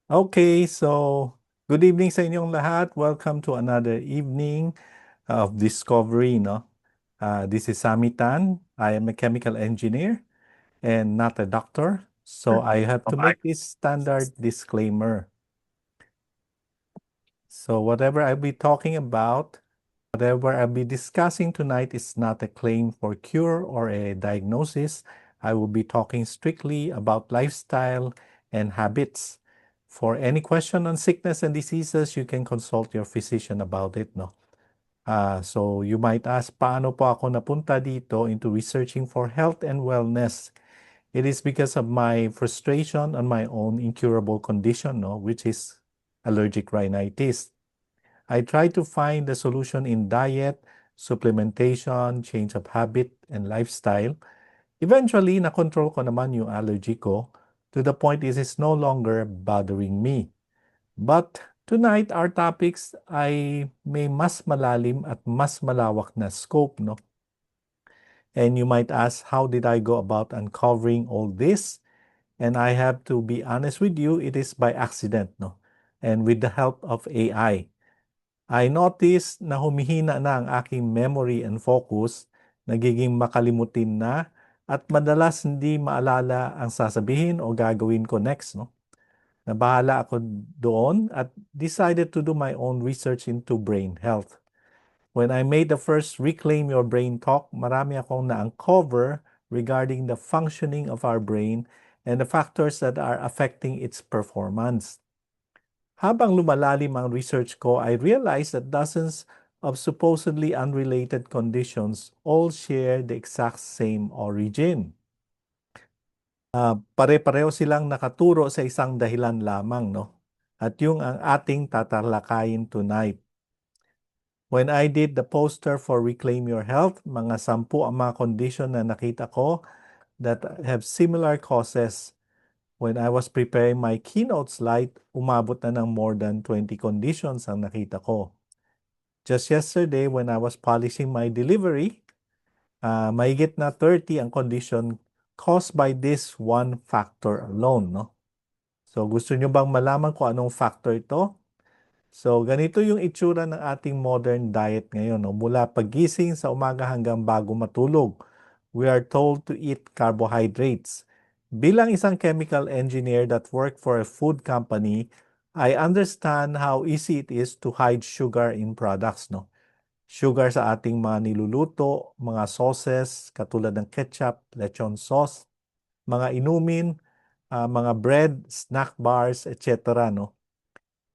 Okay, so good evening sa inyong lahat. Welcome to another evening of discovery, no? This is Sami Tan. I am a chemical engineer and not a doctor. So I have to make this standard disclaimer. So whatever I'll be talking about, whatever I'll be discussing tonight is not a claim for cure or a diagnosis. I will be talking strictly about lifestyle and habits. For any question on sickness and diseases, you can consult your physician about it, no? So you might ask, paano po ako napunta dito into researching for health and wellness? It is because of my frustration on my own incurable condition, no, which is allergic rhinitis. I try to find the solution in diet, supplementation, change of habit, and lifestyle. Eventually, na-control ko naman yung allergy ko to the point it is no longer bothering me. But tonight, our topics ay may mas malalim at mas malawak na scope, no? And you might ask, how did I go about uncovering all this? And I have to be honest with you, it is by accident, no? And with the help of AI. I noticed na humihina na ang aking memory and focus, nagiging makalimutin na, at madalas hindi maalala ang sasabihin o gagawin ko next, no? Nabahala ako doon at decided to do my own research into brain health. When I made the first Reclaim Your Brain talk, marami akong na-uncover regarding the functioning of our brain and the factors that are affecting its performance. Habang lumalalim ang research ko, I realized that dozens of supposedly unrelated conditions all share the exact same origin. Pare-pareho silang nakaturo sa isang dahilan lamang, no? At yung ang ating tatalakayin tonight. When I did the poster for Reclaim Your Health, mga 10 ang mga condition na nakita ko that have similar causes. When I was preparing my keynote slide, umabot na ng more than 20 conditions ang nakita ko. Just yesterday, when I was polishing my delivery, mahigit na 30 ang condition caused by this one factor alone, no? So, gusto nyo bang malaman kung anong factor ito? So, ganito yung itsura ng ating modern diet ngayon, no? Mula pagising sa umaga hanggang bago matulog, we are told to eat carbohydrates. Bilang isang chemical engineer that worked for a food company, I understand how easy it is to hide sugar in products, no? Sugar sa ating mga niluluto, mga sauces, katulad ng ketchup, lechon sauce, mga inumin, mga bread, snack bars, etc., no?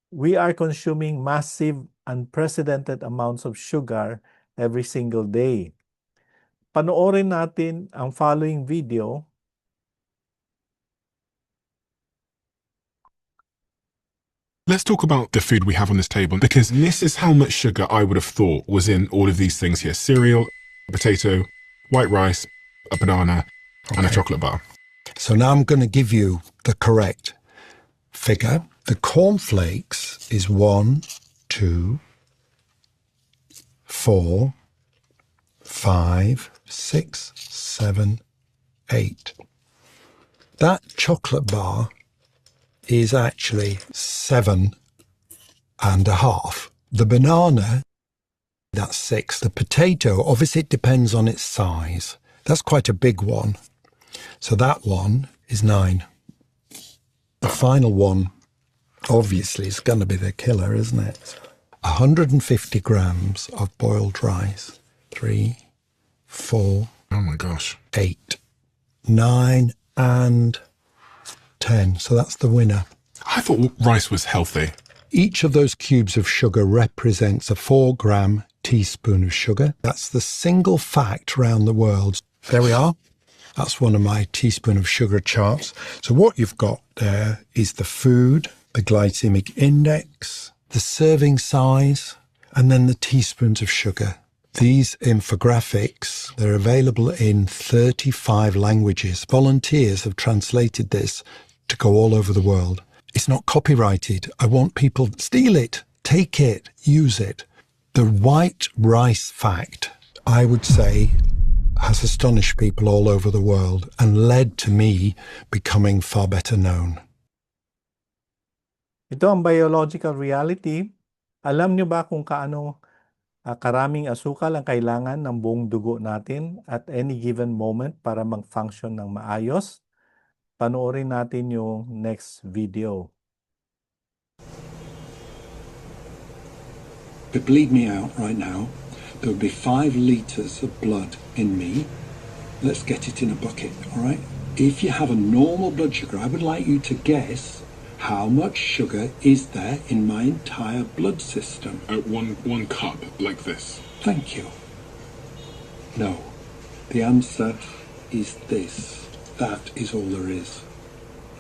We are consuming massive, unprecedented amounts of sugar every single day. Panoorin natin ang following video. Let's talk about the food we have on this table, because this is how much sugar I would have thought was in all of these things here. Cereal, a potato, white rice, a banana, and a chocolate bar. So now I'm going to give you the correct figure. The cornflakes is 1, 2, 4, 5, 6, 7, 8. That chocolate bar is actually 7.5. The banana, that's 6. The potato, obviously it depends on its size. That's quite a big one. So that one is 9. The final one, obviously, is going to be the killer, isn't it? 150 grams of boiled rice. 3, 4, Oh my gosh. 8, 9, and 10. So that's the winner. I thought rice was healthy. Each of those cubes of sugar represents a 4-gram teaspoon of sugar. That's the single fact around the world. There we are. That's one of my teaspoon of sugar charts. So what you've got there is the food, the glycemic index, the serving size, and then the teaspoons of sugar. These infographics, they're available in 35 languages. Volunteers have translated this to go all over the world. It's not copyrighted. I want people to steal it, take it, use it. The white rice fact, I would say, has astonished people all over the world and led to me becoming far better known. Ito ang biological reality. Alam nyo ba kung karaming asukal ang kailangan ng buong dugo natin at any given moment para mag-function ng maayos? Panoorin natin yung next video. But bleed me out right now. There would be 5 litres of blood in me. Let's get it in a bucket, all right? If you have a normal blood sugar, I would like you to guess how much sugar is there in my entire blood system. One cup, like this. Thank you. No. The answer is this. That is all there is.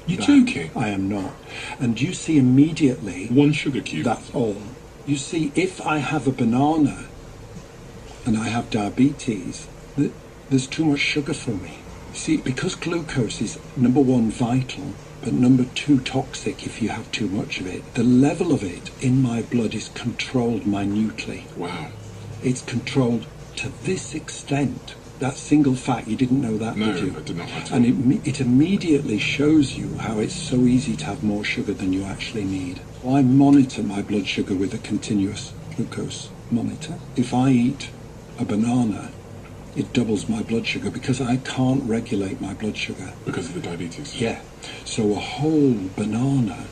You're That. joking? I am not. And you see immediately, One sugar cube. that's all. You see, if I have a banana and I have diabetes, there's too much sugar for me. See, because glucose is number 1 vital, but number 2 toxic if you have too much of it, the level of it in my blood is controlled minutely. Wow. It's controlled to this extent. That single fact, you didn't know that, No, did you? I did not at all. And it immediately shows you how it's so easy to have more sugar than you actually need. I monitor my blood sugar with a continuous glucose monitor. If I eat a banana, it doubles my blood sugar because I can't regulate my blood sugar. Because of the diabetes. Yeah. So a whole banana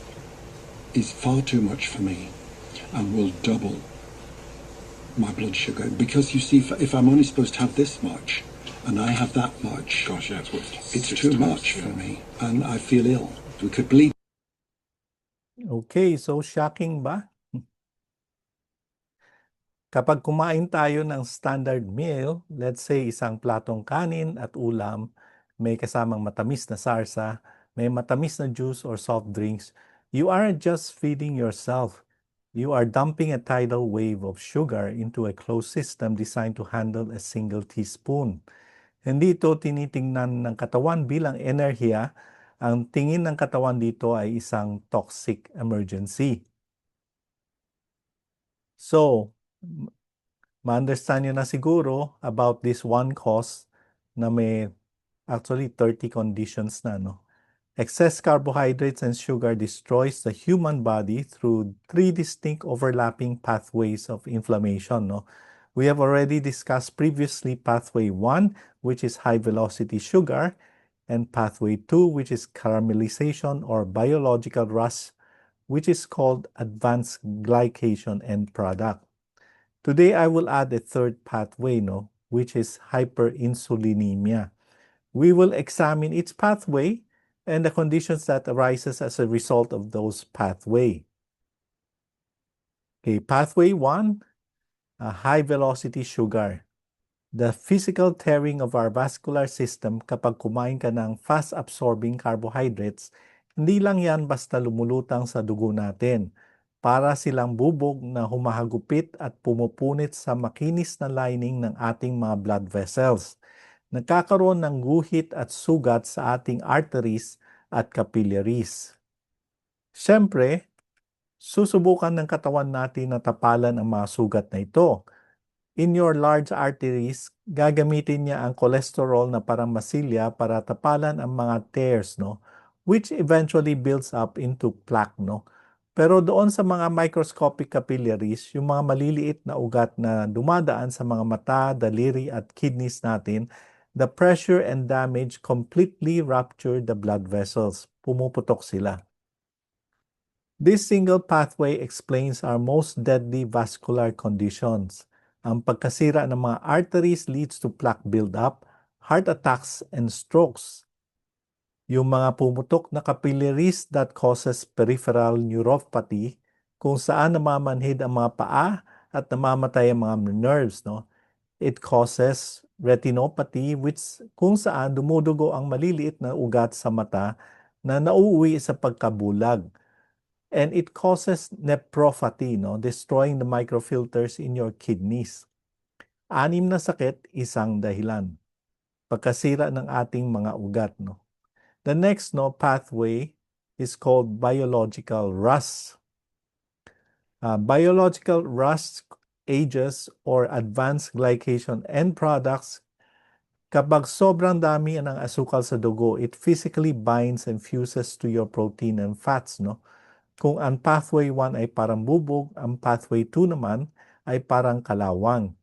is far too much for me and will double my blood sugar. Because you see, if I'm only supposed to have this much and I have that much, Gosh, yeah, it's too much for me and I feel ill. We could bleed. Okay, so shocking ba? Kapag kumain tayo ng standard meal, let's say isang platong kanin at ulam, may kasamang matamis na sarsa, may matamis na juice or soft drinks, you aren't just feeding yourself. You are dumping a tidal wave of sugar into a closed system designed to handle a single teaspoon. Hindi ito tinitingnan ng katawan bilang enerhiya. Ang tingin ng katawan dito ay isang toxic emergency. So, ma-understand nyo na siguro about this one cause na may actually 30 conditions na, no? Excess carbohydrates and sugar destroys the human body through 3 distinct overlapping pathways of inflammation, no? We have already discussed previously pathway 1, which is high-velocity sugar, and pathway 2, which is caramelization or biological rust, which is called advanced glycation end product. Today, I will add a third pathway, no, which is hyperinsulinemia. We will examine its pathway and the conditions that arises as a result of those pathway. Okay, pathway 1, high-velocity sugar. The physical tearing of our vascular system kapag kumain ka ng fast-absorbing carbohydrates, hindi lang yan basta lumulutang sa dugo natin. Para silang bubog na humahagupit at pumupunit sa makinis na lining ng ating mga blood vessels. Nagkakaroon ng guhit at sugat sa ating arteries at capillaries. Siyempre, susubukan ng katawan natin na tapalan ang mga sugat na ito. In your large arteries, gagamitin niya ang cholesterol na parang masilya para tapalan ang mga tears, no? Which eventually builds up into plaque, no? Pero doon sa mga microscopic capillaries, yung mga maliliit na ugat na dumadaan sa mga mata, daliri at kidneys natin, the pressure and damage completely rupture the blood vessels. Pumuputok sila. This single pathway explains our most deadly vascular conditions. Ang pagkasira ng mga arteries leads to plaque buildup, heart attacks, and strokes. Yung mga pumutok na capillaries that causes peripheral neuropathy, kung saan namamanhid ang mga paa at namamatay ang mga nerves, no? It causes retinopathy, which kung saan dumudugo ang maliliit na ugat sa mata na nauuwi sa pagkabulag. And it causes nephropathy, no? Destroying the microfilters in your kidneys. 6 na sakit, isang dahilan. Pagkasira ng ating mga ugat, no? The next, no, pathway is called biological rust. Biological rust agents or advanced glycation end products, kapag sobrang dami ng asukal sa dugo, it physically binds and fuses to your protein and fats, no? Kung ang pathway 1 ay parang bubog, ang pathway 2 naman ay parang kalawang.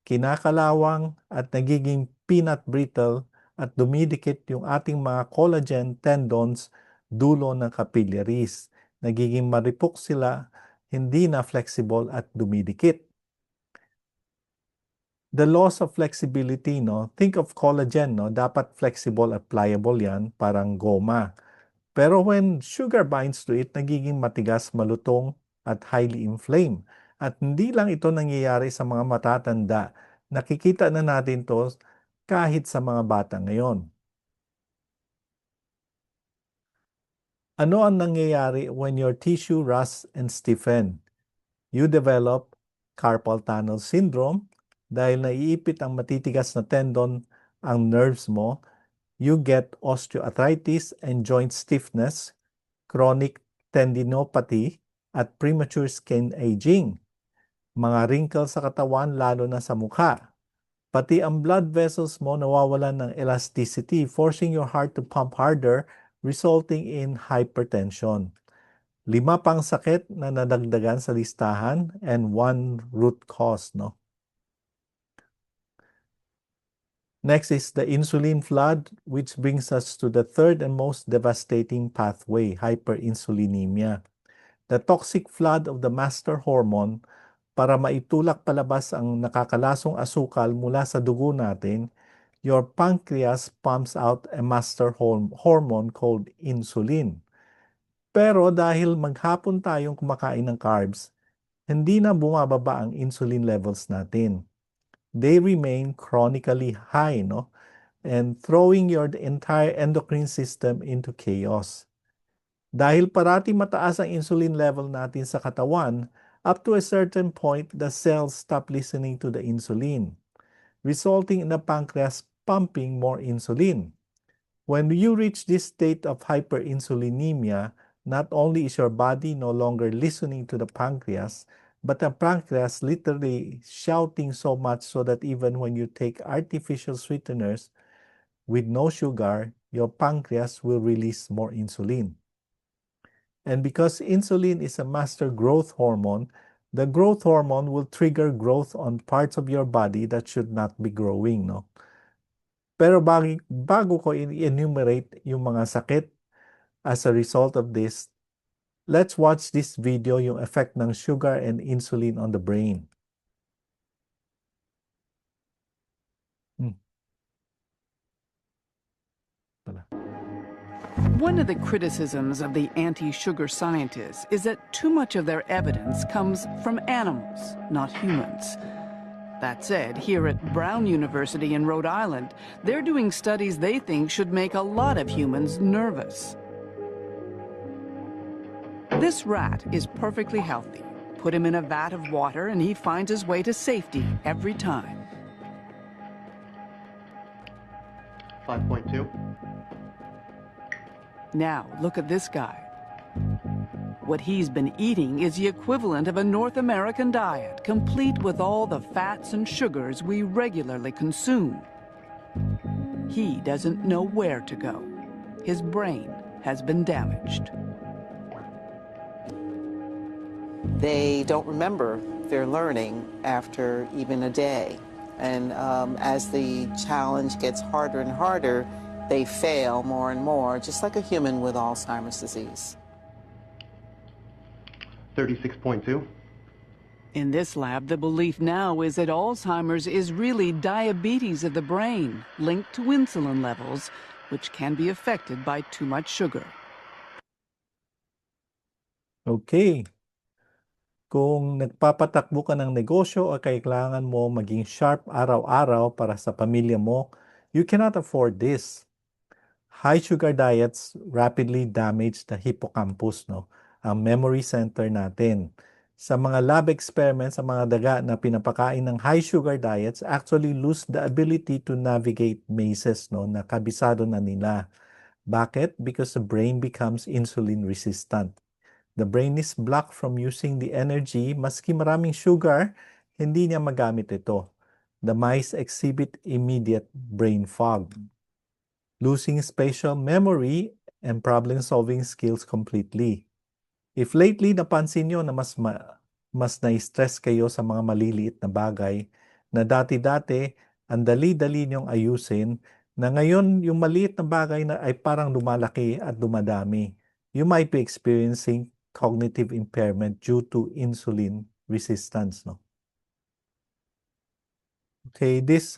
Kinakalawang at nagiging peanut brittle at dumidikit yung ating mga collagen tendons dulo ng capillaries. Nagiging maripok sila, hindi na flexible at dumidikit. The loss of flexibility, no? Think of collagen, no? Dapat flexible at pliable yan, parang goma. Pero when sugar binds to it, nagiging matigas, malutong, at highly inflamed. At hindi lang ito nangyayari sa mga matatanda. Nakikita na natin to kahit sa mga bata ngayon. Ano ang nangyayari when your tissue rusts and stiffen? You develop carpal tunnel syndrome dahil naiipit ang matitigas na tendon ang nerves mo. You get osteoarthritis and joint stiffness, chronic tendinopathy, at premature skin aging. Mga wrinkles sa katawan lalo na sa mukha. Pati ang blood vessels mo nawawalan ng elasticity, forcing your heart to pump harder, resulting in hypertension. 5 pang sakit na nadagdagan sa listahan and 1 root cause, no? Next is the insulin flood, which brings us to the third and most devastating pathway, hyperinsulinemia. The toxic flood of the master hormone para maitulak palabas ang nakakalasong asukal mula sa dugo natin. Your pancreas pumps out a master hormone called insulin. Pero dahil maghapon tayong kumakain ng carbs, hindi na bumababa ang insulin levels natin. They remain chronically high, no? And throwing your entire endocrine system into chaos. Dahil parati mataas ang insulin level natin sa katawan, up to a certain point, the cells stop listening to the insulin, resulting in the pancreas pumping more insulin. When you reach this state of hyperinsulinemia, not only is your body no longer listening to the pancreas, but the pancreas literally shouting so much so that even when you take artificial sweeteners with no sugar, your pancreas will release more insulin. And because insulin is a master growth hormone, the growth hormone will trigger growth on parts of your body that should not be growing, no? Pero bago ko enumerate yung mga sakit as a result of this, let's watch this video, yung effect ng sugar and insulin on the brain. One of the criticisms of the anti-sugar scientists is that too much of their evidence comes from animals, not humans. That said, here at Brown University in Rhode Island, they're doing studies they think should make a lot of humans nervous. This rat is perfectly healthy. Put him in a vat of water and he finds his way to safety every time. 5.2. Now, look at this guy. What he's been eating is the equivalent of a North American diet, complete with all the fats and sugars we regularly consume. He doesn't know where to go. His brain has been damaged. They don't remember their learning after even a day. And as the challenge gets harder and harder, they fail more and more, just like a human with Alzheimer's disease. 36.2. In this lab, the belief now is that Alzheimer's is really diabetes of the brain, linked to insulin levels, which can be affected by too much sugar. Okay. Kung nagpapatakbo ka ng negosyo o kailangan mo maging sharp araw-araw para sa pamilya mo, you cannot afford this. High sugar diets rapidly damage the hippocampus, no? Ang memory center natin. Sa mga lab experiments, sa mga daga na pinapakain ng high sugar diets actually lose the ability to navigate mazes, no? Na kabisado na nila. Bakit? Because the brain becomes insulin resistant. The brain is blocked from using the energy. Maski maraming sugar, hindi niya magamit ito. The mice exhibit immediate brain fog, losing spatial memory and problem-solving skills completely. If lately napansin nyo na mas na-stress kayo sa mga maliliit na bagay na dati-dati ang dali-dali nyong ayusin, na ngayon yung maliit na bagay na ay parang lumalaki at dumadami. You might be experiencing cognitive impairment due to insulin resistance, no? Okay, this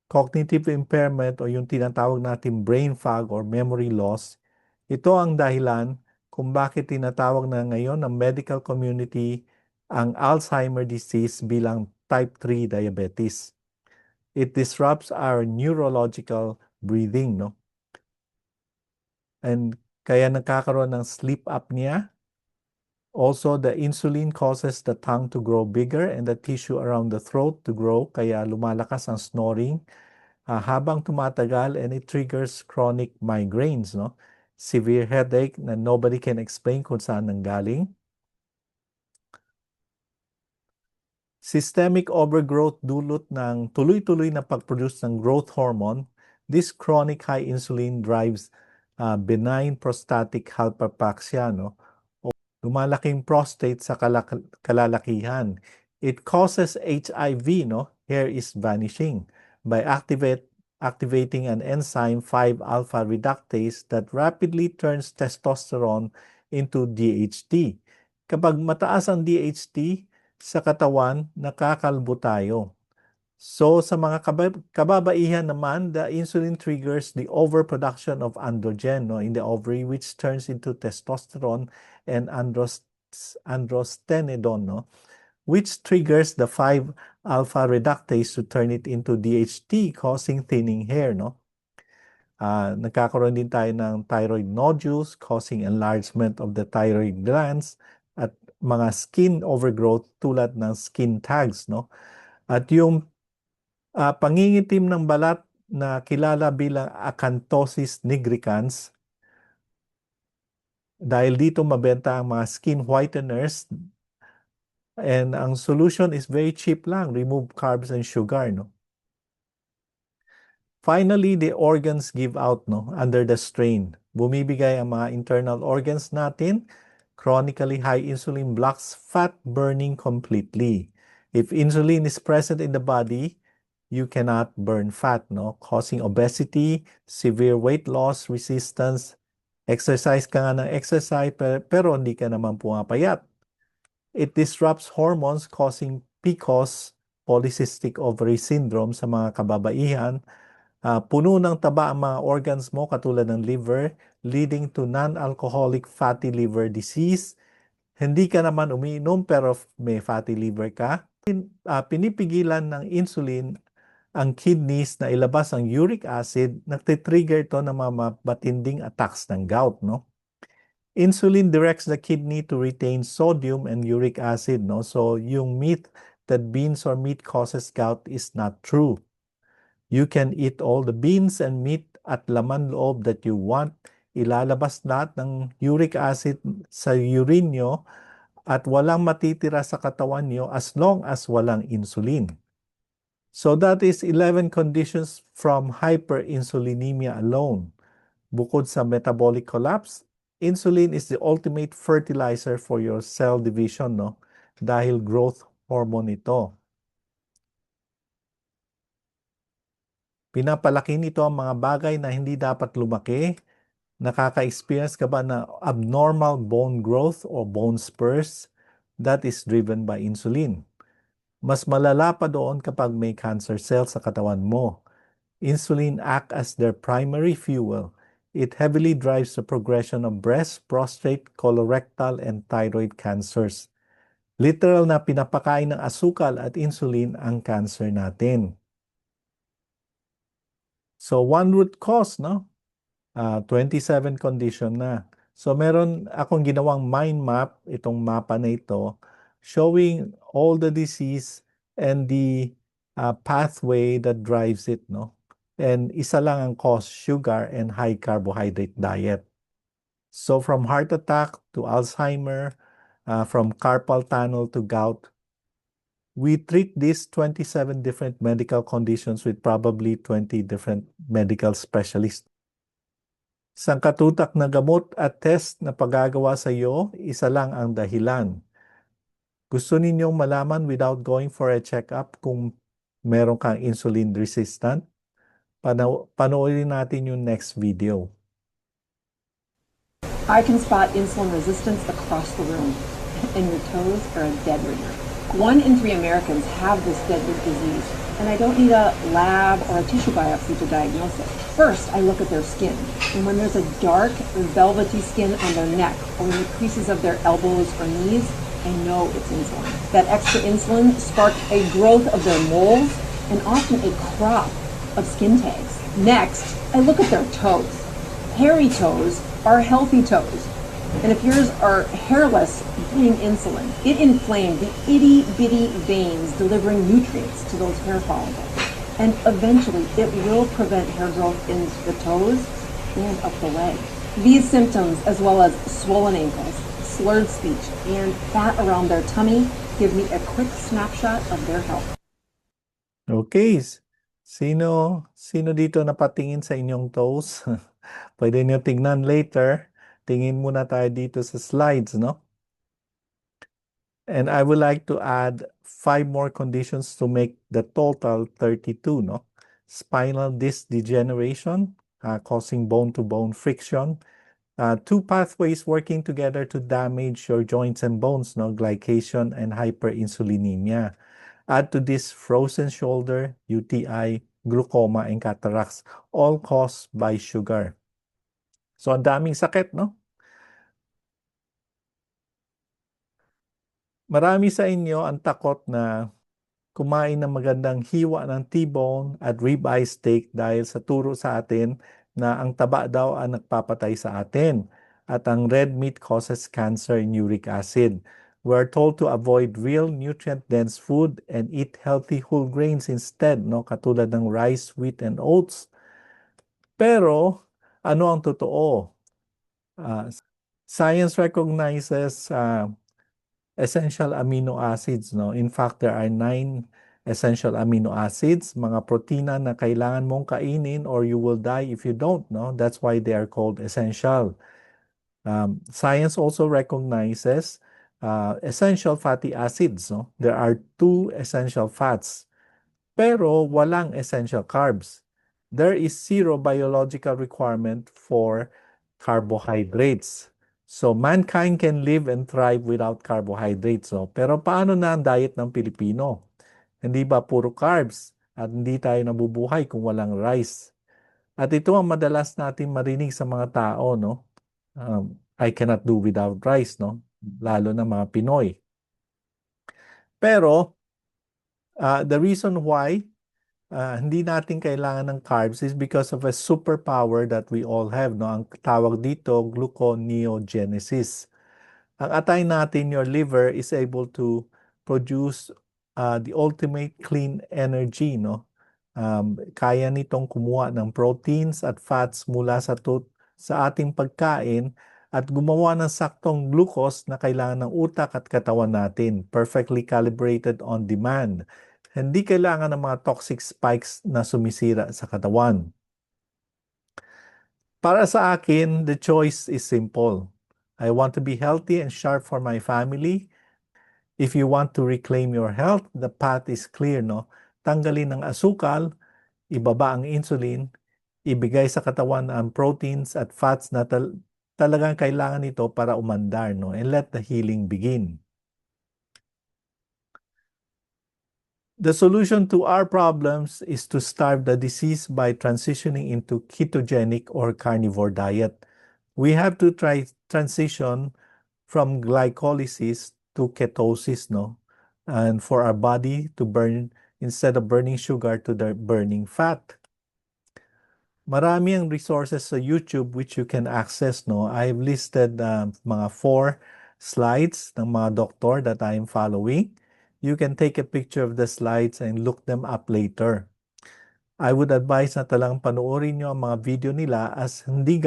cognitive impairment o yung tinatawag natin brain fog or memory loss, ito ang dahilan kung bakit tinatawag na ngayon ng medical community ang Alzheimer disease bilang type 3 diabetes. It disrupts our neurological breathing, no? And kaya nagkakaroon ng sleep apnea. Also, the insulin causes the tongue to grow bigger and the tissue around the throat to grow, kaya lumalakas ang snoring habang tumatagal, and it triggers chronic migraines, no? Severe headache na nobody can explain kung saan nanggaling. Systemic overgrowth dulot ng tuloy-tuloy na pag-produce ng growth hormone. This chronic high insulin drives benign prostatic hyperplasia, no? Lumalaking prostate sa kalalakihan. It causes HIV, no? Hair is vanishing by activating an enzyme 5-alpha reductase that rapidly turns testosterone into DHT. Kapag mataas ang DHT sa katawan, nakakalbo tayo. So sa mga kababaihan naman, the insulin triggers the overproduction of androgen, no, in the ovary, which turns into testosterone and androstenedione, no, which triggers the 5-alpha reductase to turn it into DHT, causing thinning hair, no. Nagkakaroon din tayo ng thyroid nodules, causing enlargement of the thyroid glands, at mga skin overgrowth tulad ng skin tags, no. At yung pangingitim ng balat na kilala bilang acanthosis nigricans, dahil dito mabenta ang mga skin whiteners, and ang solution is very cheap lang, remove carbs and sugar, no? Finally, the organs give out, no, under the strain. Bumibigay ang mga internal organs natin. Chronically high insulin blocks fat burning completely. If insulin is present in the body, you cannot burn fat, no? Causing obesity, severe weight loss, resistance. Exercise ka nga ng exercise, pero hindi ka naman pumapayat. It disrupts hormones, causing PCOS, polycystic ovary syndrome, sa mga kababaihan. Puno ng taba ang mga organs mo katulad ng liver, leading to non-alcoholic fatty liver disease. Hindi ka naman umiinom pero may fatty liver ka. Pinipigilan ng insulin ang kidneys na ilabas ang uric acid, nagtitrigger to ng mga matinding attacks ng gout, no? Insulin directs the kidney to retain sodium and uric acid, no? So yung myth that beans or meat causes gout is not true. You can eat all the beans and meat at laman loob that you want. Ilalabas lahat ng uric acid sa urine nyo at walang matitira sa katawan nyo as long as walang insulin. So that is 11 conditions from hyperinsulinemia alone. Bukod sa metabolic collapse, insulin is the ultimate fertilizer for your cell division, no? Dahil growth hormone ito. Pinapalaki nito ang mga bagay na hindi dapat lumaki. Nakaka-experience ka ba na abnormal bone growth or bone spurs? That is driven by insulin. Mas malala pa doon kapag may cancer cells sa katawan mo. Insulin acts as their primary fuel. It heavily drives the progression of breast, prostate, colorectal, and thyroid cancers. Literal na pinapakain ng asukal at insulin ang cancer natin. So one root cause, no? 27 condition na. So meron akong ginawang mind map, itong mapa na ito, showing all the disease and the pathway that drives it, no? And isa lang ang cause, sugar and high carbohydrate diet. So from heart attack to Alzheimer, from carpal tunnel to gout, we treat these 27 different medical conditions with probably 20 different medical specialists. Sangkatutak na gamot at test na paggagawa sa iyo, isa lang ang dahilan. Gusto ninyong malaman without going for a checkup kung meron kang insulin resistant? Panoorin natin yung next video. I can spot insulin resistance across the room, and your toes are a dead ringer. 1 in 3 Americans have this deadly disease, and I don't need a lab or a tissue biopsy to diagnose it. First, I look at their skin, and when there's a dark, velvety skin on their neck or in the creases of their elbows or knees, I know it's insulin. That extra insulin sparked a growth of their moles and often a crop of skin tags. Next, I look at their toes. Hairy toes are healthy toes. And if yours are hairless, blame insulin. It inflamed the itty-bitty veins delivering nutrients to those hair follicles. And eventually, it will prevent hair growth in the toes and up the leg. These symptoms, as well as swollen ankles, slurred speech, and fat around their tummy, give me a quick snapshot of their health. Okay, sino dito napatingin sa inyong toes? Pwede nyo tingnan later. Tingin muna tayo dito sa slides, no? And I would like to add 5 more conditions to make the total 32, no? Spinal disc degeneration, causing bone-to-bone friction. 2 pathways working together to damage your joints and bones, no? Glycation and hyperinsulinemia. Add to this frozen shoulder, UTI, glaucoma, and cataracts, all caused by sugar. So, ang daming sakit, no? Marami sa inyo ang takot na kumain ng magandang hiwa ng T-bone at ribeye steak dahil sa turo sa atin na ang taba daw ang nagpapatay sa atin at ang red meat causes cancer and uric acid. We're told to avoid real nutrient-dense food and eat healthy whole grains instead, no? Katulad ng rice, wheat, and oats. Pero, ano ang totoo? Science recognizes essential amino acids, no? In fact, there are 9 essential amino acids, mga protina na kailangan mong kainin or you will die if you don't, no? That's why they are called essential. Science also recognizes essential fatty acids, no? There are 2 essential fats, pero walang essential carbs. There is 0 biological requirement for carbohydrates. So, mankind can live and thrive without carbohydrates. No? Pero paano na ang diet ng Pilipino? Hindi ba puro carbs? At hindi tayo nabubuhay kung walang rice. At ito ang madalas natin marinig sa mga tao, no? I cannot do without rice, no? Lalo na mga Pinoy. Pero, the reason why hindi natin kailangan ng carbs is because of a superpower that we all have, no? Ang tawag dito, gluconeogenesis. Ang atay natin, your liver is able to produce the ultimate clean energy, no? Kaya nitong kumuha ng proteins at fats mula sa ating pagkain at gumawa ng saktong glucose na kailangan ng utak at katawan natin, perfectly calibrated on demand. Hindi kailangan ng mga toxic spikes na sumisira sa katawan. Para sa akin, the choice is simple. I want to be healthy and sharp for my family. If you want to reclaim your health, the path is clear, no? Tanggalin ang asukal, ibaba ang insulin, ibigay sa katawan ang proteins at fats na talagang kailangan nito para umandar, no? And let the healing begin. The solution to our problems is to starve the disease by transitioning into ketogenic or carnivore diet. We have to transition from glycolysis to ketosis, no? And for our body to burn, instead of burning sugar, to the burning fat. Marami ang resources sa YouTube which you can access, no? I've listed mga 4 slides ng mga doktor that I am following. You can take a picture of the slides and look them up later. I would advise na talang panoorin nyo ang mga video nila as hindi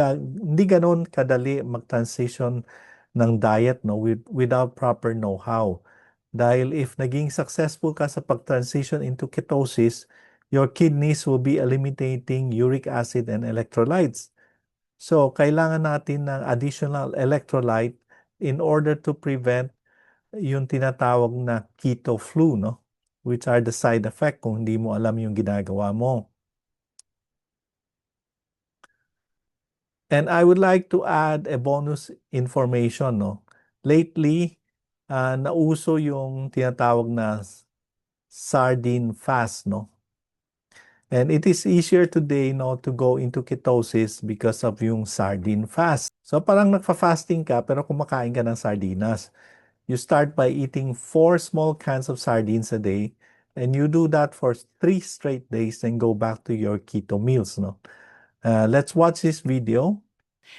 ganon kadali mag-transition ng diet, no, without proper know-how. Dahil if naging successful ka sa pag-transition into ketosis, your kidneys will be eliminating uric acid and electrolytes. So, kailangan natin ng additional electrolyte in order to prevent yung tinatawag na keto flu, no? Which are the side effect kung hindi mo alam yung ginagawa mo. And I would like to add a bonus information, no? Lately, nauso yung tinatawag na sardine fast, no? And it is easier today, no, to go into ketosis because of yung sardine fast. So parang nagfa-fasting ka pero kumakain ka ng sardinas. You start by eating 4 small cans of sardines a day, and you do that for 3 straight days, then go back to your keto meals, no? Let's watch this video.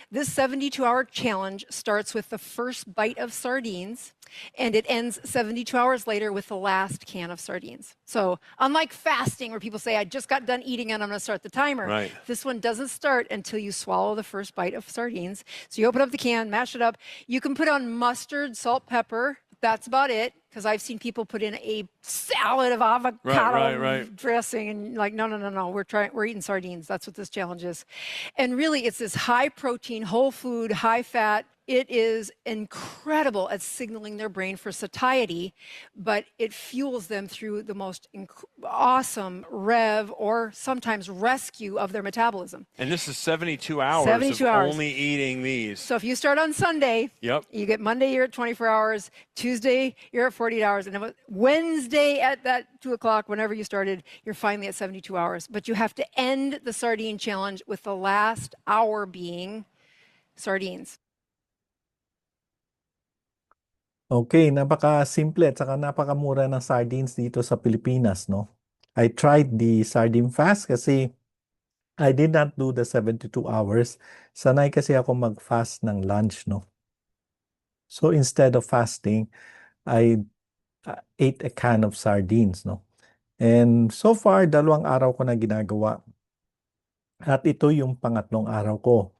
This 72-hour challenge starts with the first bite of sardines, and it ends 72 hours later with the last can of sardines. So unlike fasting, where people say, I just got done eating and I'm going to start the timer, Right. this one doesn't start until you swallow the first bite of sardines. So you open up the can, mash it up. You can put on mustard, salt, pepper. That's about it, because I've seen people put in a salad of avocado right. dressing, and like, no, we're eating sardines. That's what this challenge is. And really, it's this high protein, whole food, high fat. It is incredible at signaling their brain for satiety, but it fuels them through the most awesome rev or sometimes rescue of their metabolism. And this is 72 hours 72 of hours. only eating these. So if you start on Sunday, Yep. you get Monday, you're at 24 hours. Tuesday, you're at 48 hours. And then Wednesday at that 2 o'clock, whenever you started, you're finally at 72 hours. But you have to end the sardine challenge with the last hour being sardines. Okay, napaka-simple at saka napakamura ng sardines dito sa Pilipinas, no? I tried the sardine fast kasi I did not do the 72 hours. Sanay kasi ako mag-fast ng lunch, no? So instead of fasting, I ate a can of sardines, no? And so far, 2 araw ko na ginagawa. At ito yung pangatlong araw ko.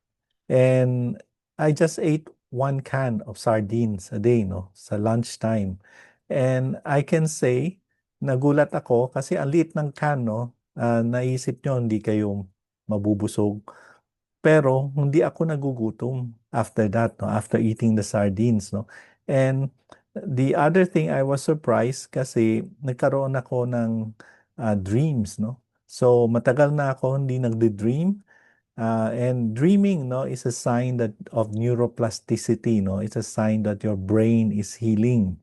And I just ate 1 can of sardines a day, no, sa lunchtime. And I can say, nagulat ako kasi ang liit ng can, no, naisip nyo hindi kayo mabubusog. Pero hindi ako nagugutom after that, no, after eating the sardines, no. And the other thing, I was surprised kasi nagkaroon ako ng dreams, no. So matagal na ako hindi nagde-dream. And dreaming, no, is a sign of neuroplasticity, no. It's a sign that your brain is healing.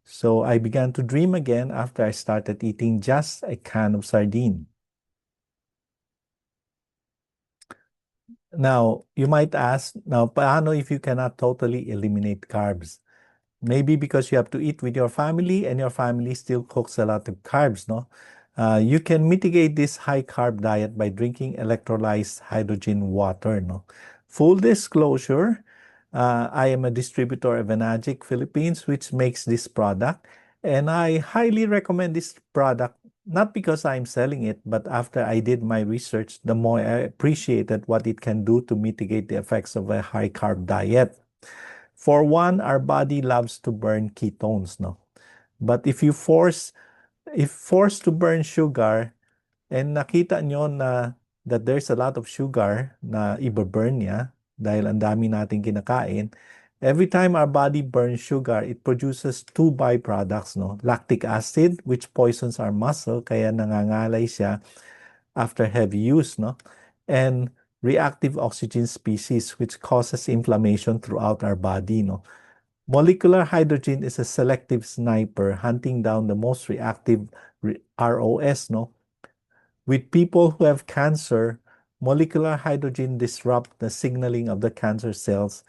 So I began to dream again after I started eating just a can of sardine. Now, you might ask, now, paano if you cannot totally eliminate carbs? Maybe because you have to eat with your family and your family still cooks a lot of carbs, no? You can mitigate this high carb diet by drinking electrolyzed hydrogen water, no? Full disclosure, I am a distributor of Enagic Philippines, which makes this product, and I highly recommend this product, not because I'm selling it, but after I did my research, the more I appreciated what it can do to mitigate the effects of a high carb diet. For one, our body loves to burn ketones, no? But if forced to burn sugar, and nakita nyo na that there's a lot of sugar na iba-burn niya dahil ang dami nating kinakain, every time our body burns sugar, it produces 2 byproducts, no? Lactic acid, which poisons our muscle, kaya nangangalay siya after heavy use, no? And reactive oxygen species, which causes inflammation throughout our body, no? Molecular hydrogen is a selective sniper hunting down the most reactive ROS, no? With people who have cancer, molecular hydrogen disrupts the signaling of the cancer cells,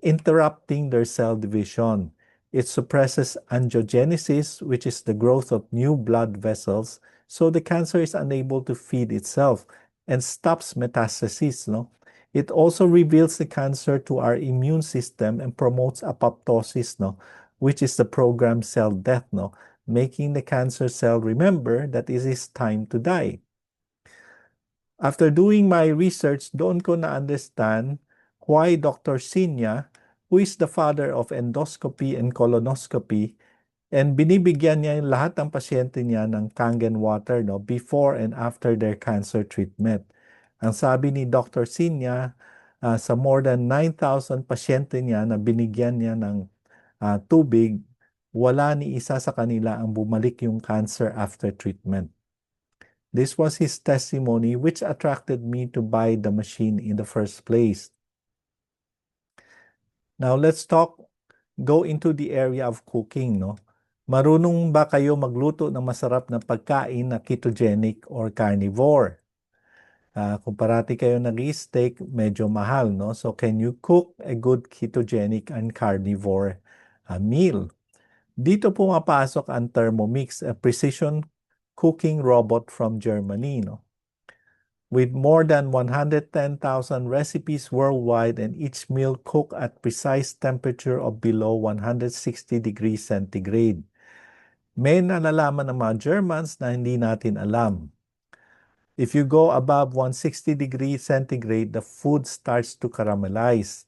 interrupting their cell division. It suppresses angiogenesis, which is the growth of new blood vessels, so the cancer is unable to feed itself, and stops metastasis, no? It also reveals the cancer to our immune system and promotes apoptosis, no, which is the programmed cell death, no, making the cancer cell remember that it is time to die. After doing my research, doon ko na-understand why Dr. Sinya, who is the father of endoscopy and colonoscopy, and binibigyan niya yung lahat ng pasyente niya ng Kangen water, no, before and after their cancer treatment. Ang sabi ni Dr. Sinya, sa more than 9,000 pasyente niya na binigyan niya ng tubig, wala ni isa sa kanila ang bumalik yung cancer after treatment. This was his testimony which attracted me to buy the machine in the first place. Now let's go into the area of cooking, no? Marunong ba kayo magluto ng masarap na pagkain na ketogenic or carnivore? Kung parati kayo nag-steak, medyo mahal, no? So can you cook a good ketogenic and carnivore meal? Dito pumapasok ang Thermomix, a precision cooking robot from Germany, no? With more than 110,000 recipes worldwide and each meal cooked at precise temperature of below 160 degrees centigrade. May nalalaman ng mga Germans na hindi natin alam. If you go above 160 degrees centigrade, the food starts to caramelize.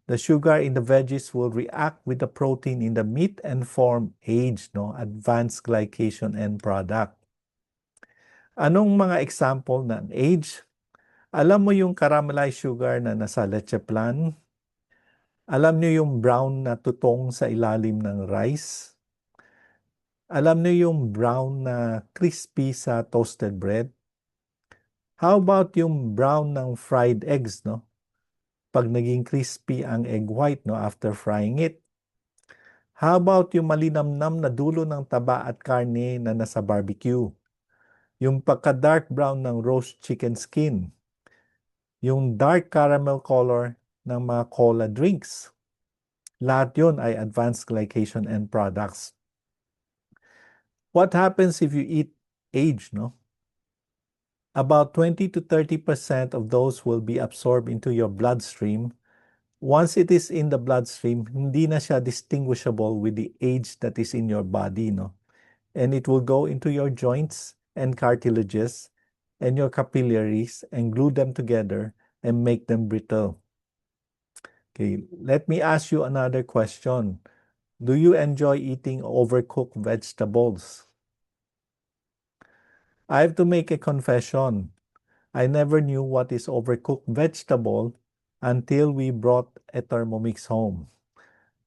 The sugar in the veggies will react with the protein in the meat and form age, no? Advanced glycation end product. Anong mga example ng age? Alam mo yung caramelized sugar na nasa leche plan? Alam niyo yung brown na tutong sa ilalim ng rice? Alam niyo yung brown na crispy sa toasted bread? How about yung brown ng fried eggs, no? Pag naging crispy ang egg white, no, after frying it. How about yung malinamnam na dulo ng taba at karne na nasa barbecue? Yung pagka-dark brown ng roast chicken skin? Yung dark caramel color ng mga cola drinks? Lahat yun ay advanced glycation end products. What happens if you eat age, no? About 20 to 30% of those will be absorbed into your bloodstream. Once it is in the bloodstream, hindi na siya distinguishable with the age that is in your body, no? And it will go into your joints and cartilages and your capillaries and glue them together and make them brittle. Okay, let me ask you another question. Do you enjoy eating overcooked vegetables? I have to make a confession. I never knew what is overcooked vegetable until we brought a Thermomix home.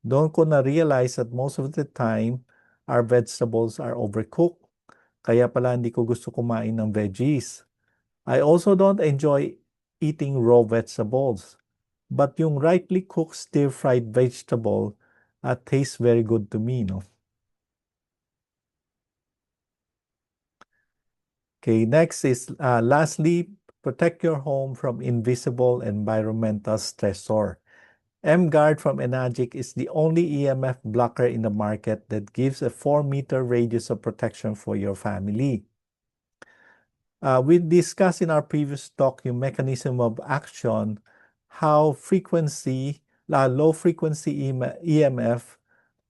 Doon ko na-realize that most of the time, our vegetables are overcooked. Kaya pala hindi ko gusto kumain ng veggies. I also don't enjoy eating raw vegetables. But yung rightly cooked stir-fried vegetable tastes very good to me, no? Okay, next is lastly, protect your home from invisible environmental stressor. M-Guard from Enagic is the only EMF blocker in the market that gives a 4-meter radius of protection for your family. We discussed in our previous talk yung mechanism of action, how low frequency EMF,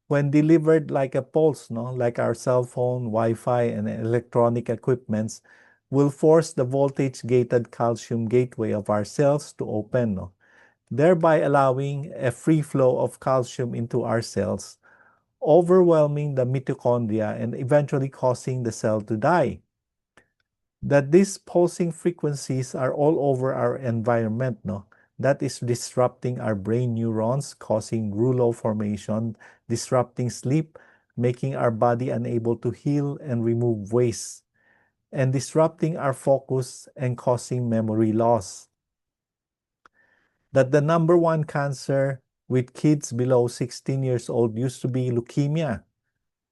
when delivered like a pulse, no, like our cell phone, Wi-Fi, and electronic equipments, will force the voltage-gated calcium gateway of our cells to open, no, thereby allowing a free flow of calcium into our cells, overwhelming the mitochondria and eventually causing the cell to die. That these pulsing frequencies are all over our environment, no? That is disrupting our brain neurons, causing rouleau formation, disrupting sleep, making our body unable to heal and remove waste, and disrupting our focus and causing memory loss. That the number one cancer with kids below 16 years old used to be leukemia,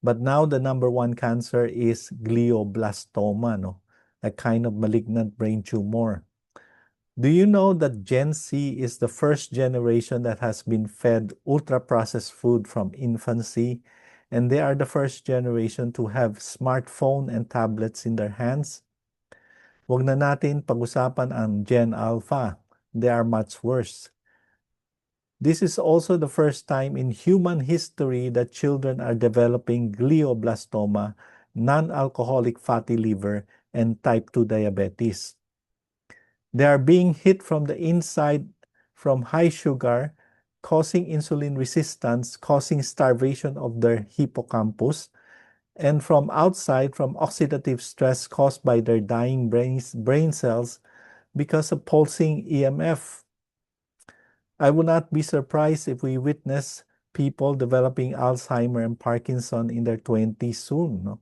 but now the number one cancer is glioblastoma, no? A kind of malignant brain tumor. Do you know that Gen Z is the first generation that has been fed ultra-processed food from infancy, and they are the first generation to have smartphone and tablets in their hands? Huwag na natin pag-usapan ang Gen Alpha. They are much worse. This is also the first time in human history that children are developing glioblastoma, non-alcoholic fatty liver, and type 2 diabetes. They are being hit from the inside from high sugar, causing insulin resistance, causing starvation of their hippocampus, and from outside from oxidative stress caused by their dying brain cells because of pulsing EMF. I would not be surprised if we witness people developing Alzheimer and Parkinson in their 20s soon. No?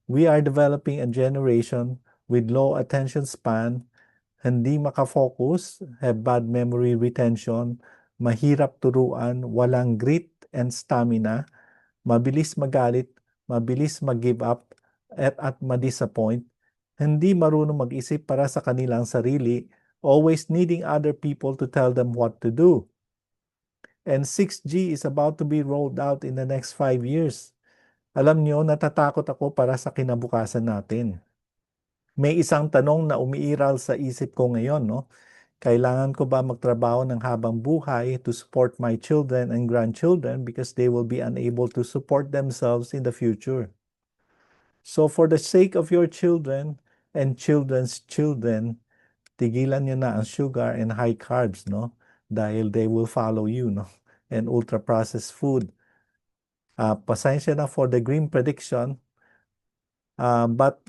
We are developing a generation with low attention span, hindi makafocus, have bad memory retention, mahirap turuan, walang grit and stamina, mabilis magalit, mabilis mag-give up, at ma-disappoint, hindi marunong mag-isip para sa kanilang sarili, always needing other people to tell them what to do. And 6G is about to be rolled out in the next 5 years. Alam nyo, natatakot ako para sa kinabukasan natin. May isang tanong na umiiral sa isip ko ngayon, no? Kailangan ko ba magtrabaho ng habang buhay to support my children and grandchildren because they will be unable to support themselves in the future? So for the sake of your children and children's children, tigilan nyo na ang sugar and high carbs, no? Dahil they will follow you, no? And ultra-processed food. Pasensya na for the grim prediction, but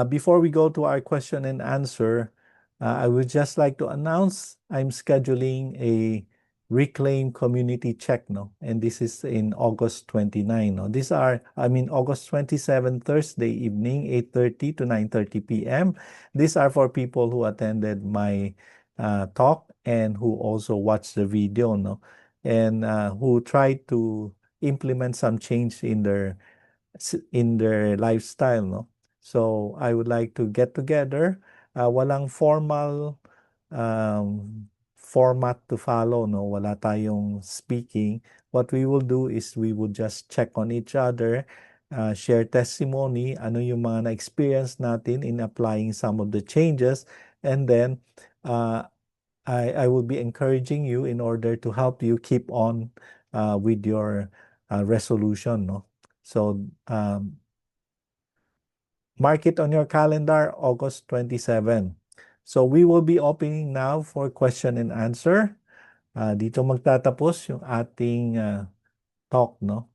before we go to our question and answer, I would just like to announce I'm scheduling a Reclaim Community Check, no? And this is in August 29, no? August 27, Thursday evening, 8:30 to 9:30 p.m. These are for people who attended my talk and who also watched the video, no? And who tried to implement some change in their lifestyle, no? So I would like to get together. Walang formal format to follow, no? Wala tayong speaking. What we will do is we will just check on each other, share testimony, ano yung mga na-experience natin in applying some of the changes, and then I will be encouraging you in order to help you keep on with your resolution, no? So mark it on your calendar, August 27. So we will be opening now for question and answer. Dito magtatapos yung ating talk, no?